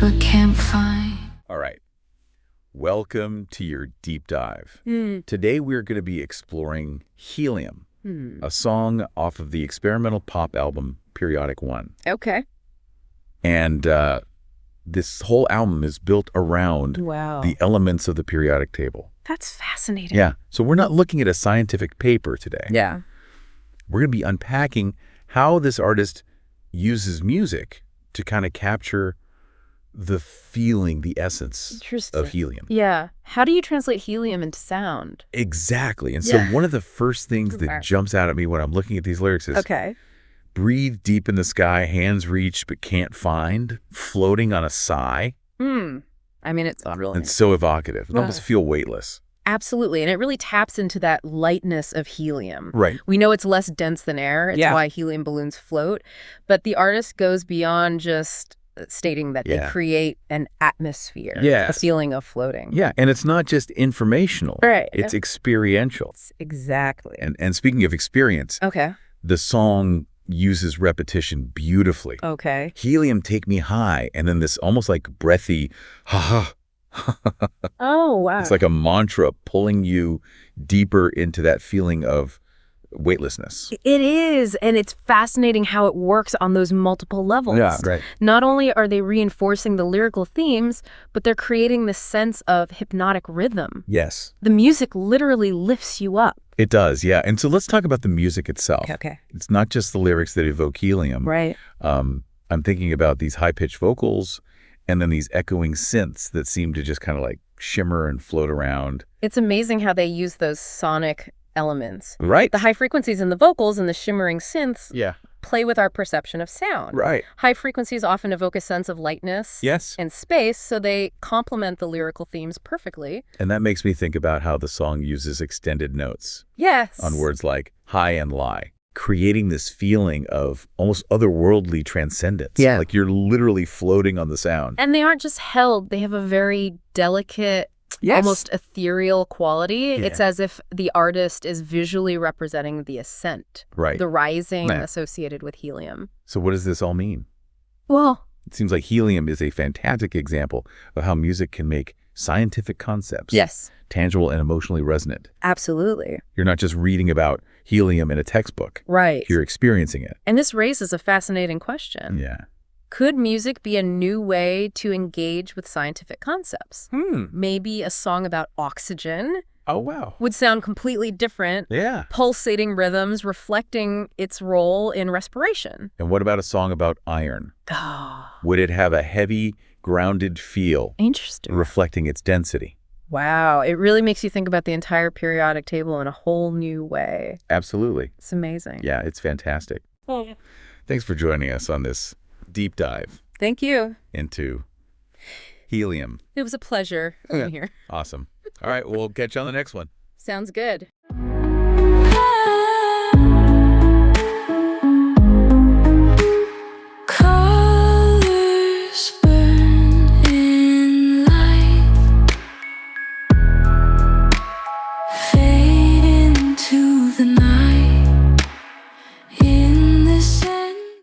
but can't find. All right. Welcome to your deep dive. Today we're going to be exploring Helium, a song off of the experimental pop album Periodic One. Okay. And this whole album is built around the elements of the periodic table. That's fascinating. Yeah. So we're not looking at a scientific paper today. Yeah. We're going to be unpacking how this artist uses music to kind of capture the feeling, the essence of helium. Yeah. How do you translate helium into sound? Exactly. And so one of the first things that jumps out at me when I'm looking at these lyrics is, breathe deep in the sky, hands reach but can't find, floating on a sigh. I mean, it's brilliant. It's so evocative. It almost feel weightless. Absolutely. And it really taps into that lightness of helium. Right. We know it's less dense than air. It's why helium balloons float. But the artist goes beyond just stating that they create an atmosphere, a feeling of floating. Yeah, and it's not just informational. Right. It's experiential. Exactly. And speaking of experience, the song uses repetition beautifully. Okay. Helium, take me high, and then this almost like breathy, ha-ha. Oh, wow. It's like a mantra pulling you deeper into that feeling of weightlessness. It is, and it's fascinating how it works on those multiple levels. Yeah, right. Not only are they reinforcing the lyrical themes, but they're creating this sense of hypnotic rhythm. Yes. The music literally lifts you up. It does, yeah. And so let's talk about the music itself. Okay. It's not just the lyrics that evoke helium. Right. I'm thinking about these high-pitched vocals and then these echoing synths that seem to just kind of like shimmer and float around. It's amazing how they use those sonic elements. Right. The high frequencies in the vocals and the shimmering synths play with our perception of sound. Right. High frequencies often evoke a sense of lightness and space, so they complement the lyrical themes perfectly. And that makes me think about how the song uses extended notes. Yes. On words like high and lie, creating this feeling of almost otherworldly transcendence. Yeah. Like you're literally floating on the sound. And they aren't just held. They have a very delicate, almost ethereal quality. It's as if the artist is visually representing the ascent, the rising associated with helium. So what does this all mean? Well, it seems like helium is a fantastic example of how music can make scientific concepts tangible and emotionally resonant. Absolutely. You're not just reading about helium in a textbook. Right. You're experiencing it. And this raises a fascinating question. Yeah. Could music be a new way to engage with scientific concepts? Maybe a song about oxygen would sound completely different. Yeah. Pulsating rhythms reflecting its role in respiration. And what about a song about iron? Would it have a heavy, grounded feel? Interesting. Reflecting its density? Wow. It really makes you think about the entire periodic table in a whole new way. Absolutely. It's amazing. Yeah, it's fantastic. Thanks for joining us on this deep dive. Thank you. Into helium. It was a pleasure being here. Awesome. All right, we'll catch you on the next one. Sounds good.